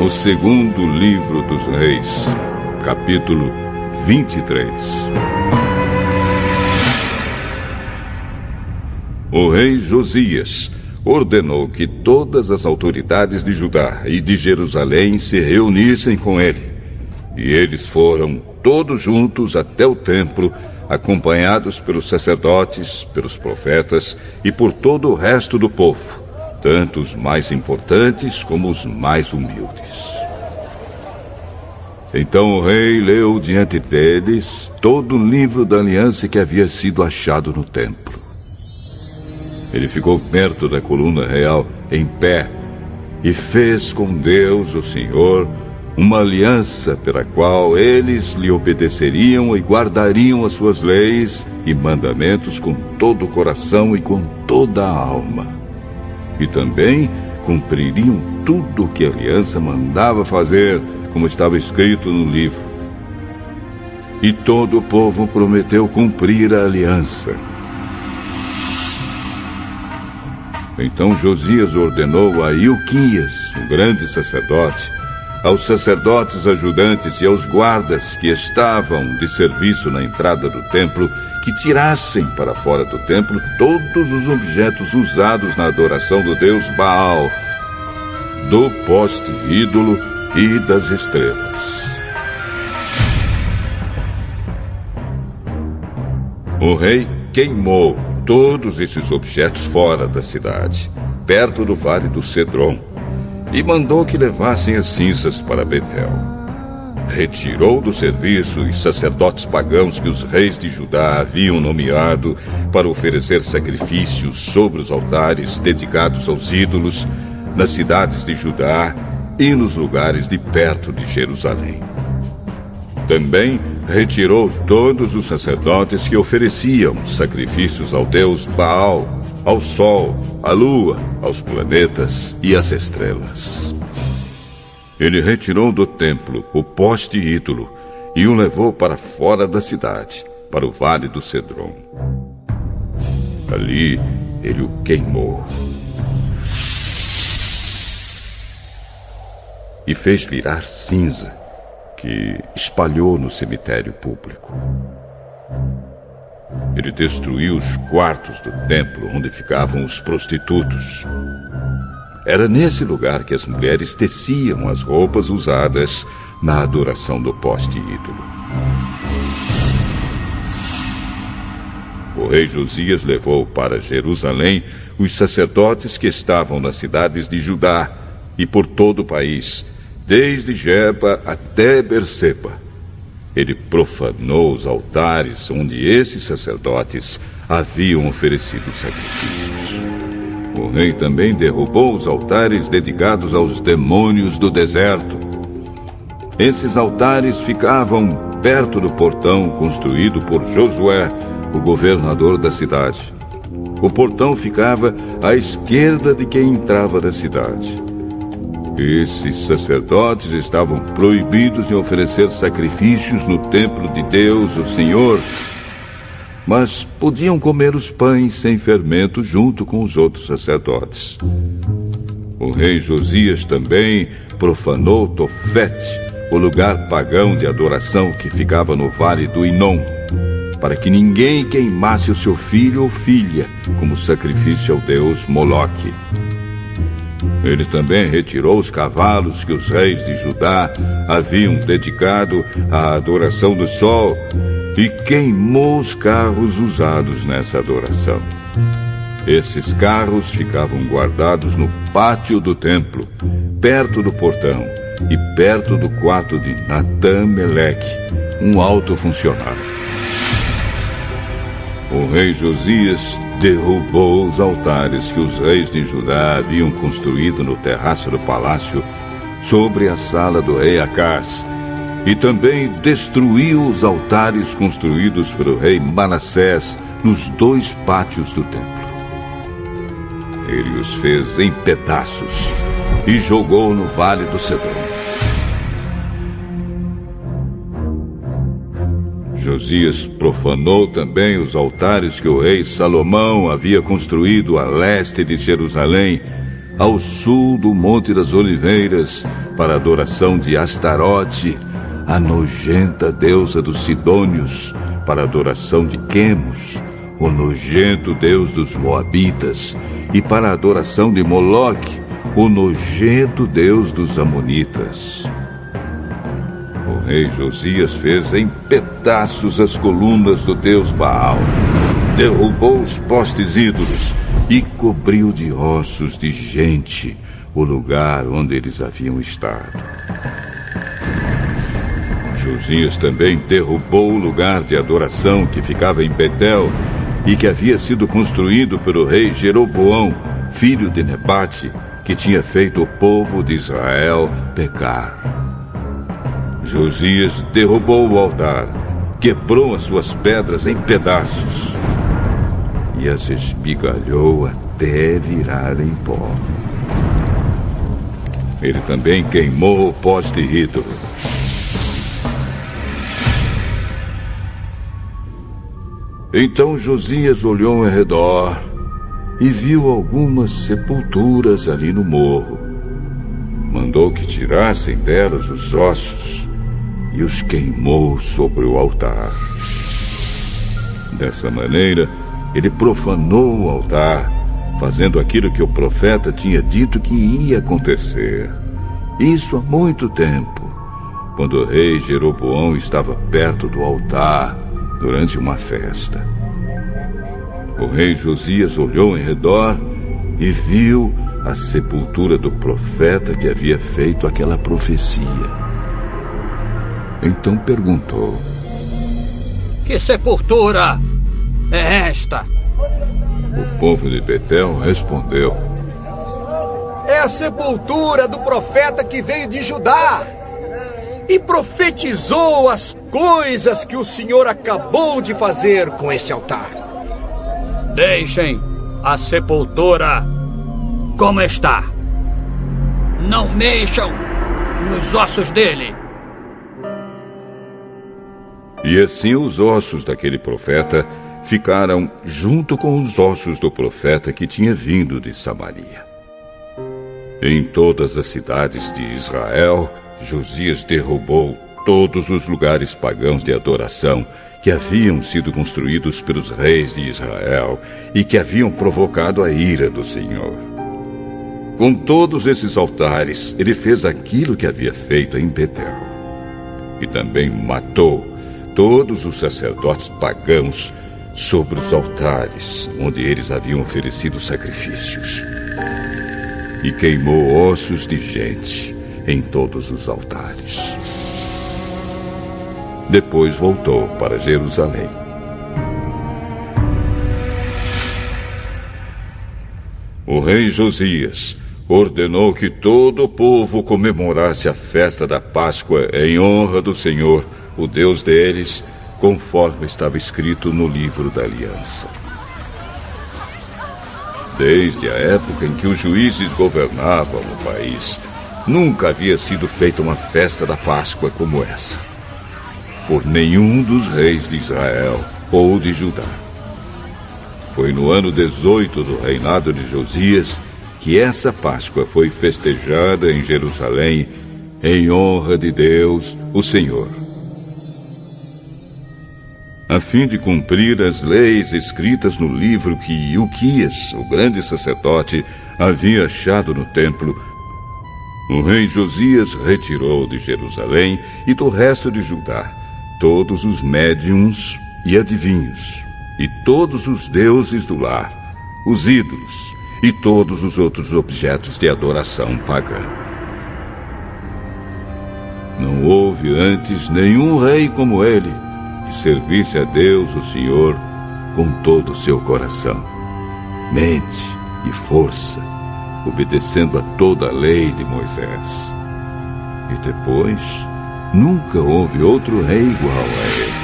O segundo livro dos Reis, capítulo 23. O rei Josias ordenou que todas as autoridades de Judá e de Jerusalém se reunissem com ele. E eles foram todos juntos até o templo, acompanhados pelos sacerdotes, pelos profetas e por todo o resto do povo, tanto os mais importantes como os mais humildes. Então o rei leu diante deles todo o livro da aliança que havia sido achado no templo. Ele ficou perto da coluna real, em pé, e fez com Deus, o Senhor, uma aliança pela qual eles lhe obedeceriam e guardariam as suas leis e mandamentos com todo o coração e com toda a alma. E também cumpririam tudo o que a aliança mandava fazer, como estava escrito no livro. E todo o povo prometeu cumprir a aliança. Então Josias ordenou a Ilquias, o grande sacerdote, aos sacerdotes ajudantes e aos guardas que estavam de serviço na entrada do templo, que tirassem para fora do templo todos os objetos usados na adoração do deus Baal, do poste ídolo e das estrelas. O rei queimou todos esses objetos fora da cidade, perto do vale do Cedron, e mandou que levassem as cinzas para Betel. Retirou do serviço os sacerdotes pagãos que os reis de Judá haviam nomeado para oferecer sacrifícios sobre os altares dedicados aos ídolos nas cidades de Judá e nos lugares de perto de Jerusalém. Também retirou todos os sacerdotes que ofereciam sacrifícios ao deus Baal, ao sol, à lua, aos planetas e às estrelas. Ele retirou do templo o poste ídolo e o levou para fora da cidade, para o vale do Cedron. Ali ele o queimou e fez virar cinza, que espalhou no cemitério público. Ele destruiu os quartos do templo onde ficavam os prostitutos. Era nesse lugar que as mulheres teciam as roupas usadas na adoração do poste ídolo. O rei Josias levou para Jerusalém os sacerdotes que estavam nas cidades de Judá e por todo o país, desde Geba até Berseba. Ele profanou os altares onde esses sacerdotes haviam oferecido sacrifícios. O rei também derrubou os altares dedicados aos demônios do deserto. Esses altares ficavam perto do portão construído por Josué, o governador da cidade. O portão ficava à esquerda de quem entrava da cidade. Esses sacerdotes estavam proibidos de oferecer sacrifícios no templo de Deus, o Senhor, mas podiam comer os pães sem fermento junto com os outros sacerdotes. O rei Josias também profanou Tofete, o lugar pagão de adoração que ficava no vale do Inom, para que ninguém queimasse o seu filho ou filha como sacrifício ao deus Moloque. Ele também retirou os cavalos que os reis de Judá haviam dedicado à adoração do sol e queimou os carros usados nessa adoração. Esses carros ficavam guardados no pátio do templo, perto do portão e perto do quarto de Natã-Meleque, um alto funcionário. O rei Josias derrubou os altares que os reis de Judá haviam construído no terraço do palácio sobre a sala do rei Acás, e também destruiu os altares construídos pelo rei Manassés nos 2 pátios do templo. Ele os fez em pedaços e jogou no vale do Cedron. Josias profanou também os altares que o rei Salomão havia construído a leste de Jerusalém, ao sul do Monte das Oliveiras, para a adoração de Astarote, a nojenta deusa dos Sidônios, para a adoração de Quemos, o nojento deus dos Moabitas, e para a adoração de Moloque, o nojento deus dos Amonitas. O rei Josias fez em pedaços as colunas do deus Baal, derrubou os postes ídolos e cobriu de ossos de gente o lugar onde eles haviam estado. Josias também derrubou o lugar de adoração que ficava em Betel e que havia sido construído pelo rei Jeroboão, filho de Nebate, que tinha feito o povo de Israel pecar. Josias derrubou o altar, quebrou as suas pedras em pedaços e as esmigalhou até virarem pó. Ele também queimou o poste ídolo. Então Josias olhou ao redor e viu algumas sepulturas ali no morro. Mandou que tirassem delas os ossos e os queimou sobre o altar. Dessa maneira, ele profanou o altar, fazendo aquilo que o profeta tinha dito que ia acontecer. Isso há muito tempo, quando o rei Jeroboão estava perto do altar durante uma festa. O rei Josias olhou em redor e viu a sepultura do profeta que havia feito aquela profecia. Então perguntou: Que sepultura é esta? O povo de Betel respondeu: É a sepultura do profeta que veio de Judá e profetizou as coisas que o Senhor acabou de fazer com esse altar. Deixem a sepultura como está. Não mexam nos ossos dele. E assim os ossos daquele profeta ficaram junto com os ossos do profeta que tinha vindo de Samaria. Em todas as cidades de Israel, Josias derrubou todos os lugares pagãos de adoração que haviam sido construídos pelos reis de Israel e que haviam provocado a ira do Senhor. Com todos esses altares, ele fez aquilo que havia feito em Betel. E também matou todos os sacerdotes pagãos sobre os altares onde eles haviam oferecido sacrifícios. E queimou ossos de gente em todos os altares. Depois voltou para Jerusalém. O rei Josias ordenou que todo o povo comemorasse a festa da Páscoa em honra do Senhor, o Deus deles, conforme estava escrito no livro da aliança. Desde a época em que os juízes governavam o país, nunca havia sido feita uma festa da Páscoa como essa, por nenhum dos reis de Israel ou de Judá. Foi no ano 18 do reinado de Josias que essa Páscoa foi festejada em Jerusalém em honra de Deus, o Senhor. A fim de cumprir as leis escritas no livro que Ilquias, o grande sacerdote, havia achado no templo, o rei Josias retirou de Jerusalém e do resto de Judá todos os médiuns e adivinhos, e todos os deuses do lar, os ídolos e todos os outros objetos de adoração pagã. Não houve antes nenhum rei como ele, que servisse a Deus, o Senhor, com todo o seu coração, mente e força, obedecendo a toda a lei de Moisés. E depois, nunca houve outro rei igual a ele.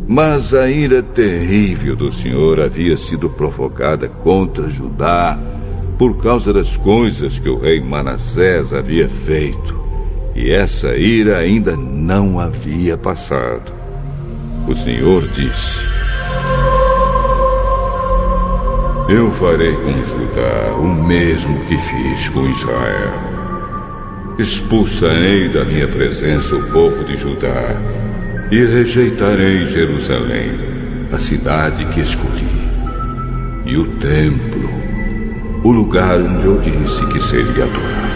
Mas a ira terrível do Senhor havia sido provocada contra Judá por causa das coisas que o rei Manassés havia feito. E essa ira ainda não havia passado. O Senhor disse: Eu farei com Judá o mesmo que fiz com Israel. Expulsarei da minha presença o povo de Judá e rejeitarei Jerusalém, a cidade que escolhi, e o templo, o lugar onde eu disse que seria adorado.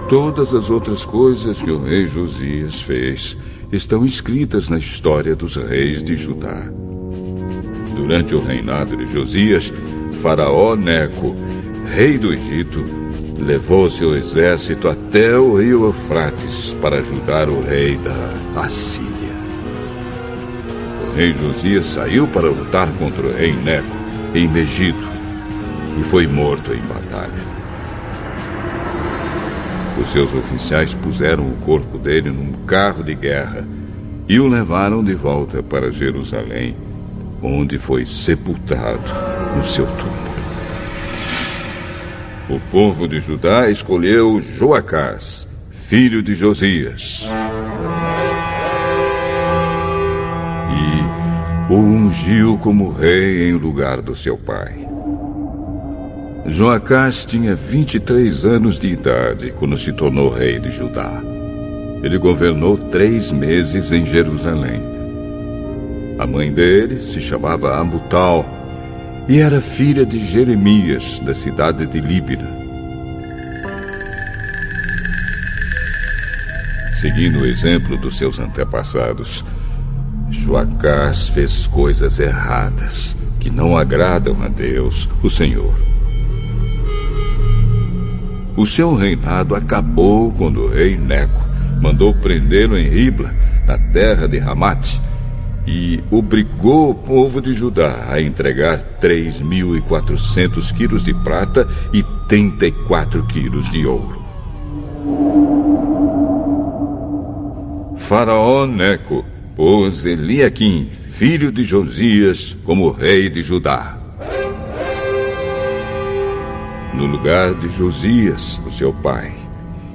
Todas as outras coisas que o rei Josias fez estão escritas na história dos reis de Judá. Durante o reinado de Josias, Faraó Neco, rei do Egito, levou seu exército até o rio Eufrates para ajudar o rei da Assíria. O rei Josias saiu para lutar contra o rei Neco em Megido e foi morto em batalha. Os seus oficiais puseram o corpo dele num carro de guerra e o levaram de volta para Jerusalém, onde foi sepultado no seu túmulo. O povo de Judá escolheu Joacás, filho de Josias, e o ungiu como rei em lugar do seu pai. Joacás tinha 23 anos de idade quando se tornou rei de Judá. Ele governou 3 meses em Jerusalém. A mãe dele se chamava Amutal e era filha de Jeremias, da cidade de Líbina. Seguindo o exemplo dos seus antepassados, Joacás fez coisas erradas que não agradam a Deus, o Senhor. O seu reinado acabou quando o rei Neco mandou prendê-lo em Ribla, na terra de Ramate, e obrigou o povo de Judá a entregar 3.400 quilos de prata e 34 quilos de ouro. Faraó Neco pôs Eliaquim, filho de Josias, como rei de Judá, no lugar de Josias, o seu pai,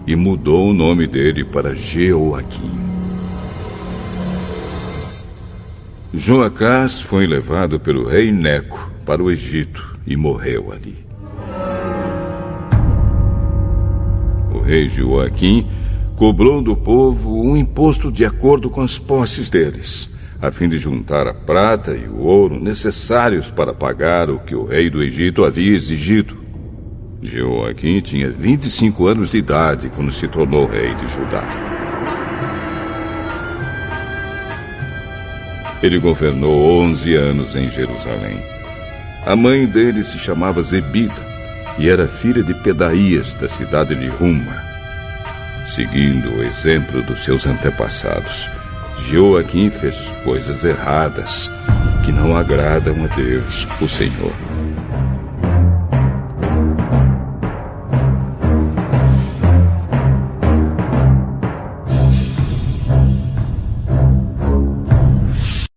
e mudou o nome dele para Jeoaquim. Joacás foi levado pelo rei Neco para o Egito e morreu ali. O rei Jeoaquim cobrou do povo um imposto de acordo com as posses deles, a fim de juntar a prata e o ouro necessários para pagar o que o rei do Egito havia exigido. Jeoaquim tinha 25 anos de idade quando se tornou rei de Judá. Ele governou 11 anos em Jerusalém. A mãe dele se chamava Zebida e era filha de Pedaías, da cidade de Ruma. Seguindo o exemplo dos seus antepassados, Jeoaquim fez coisas erradas que não agradam a Deus, o Senhor.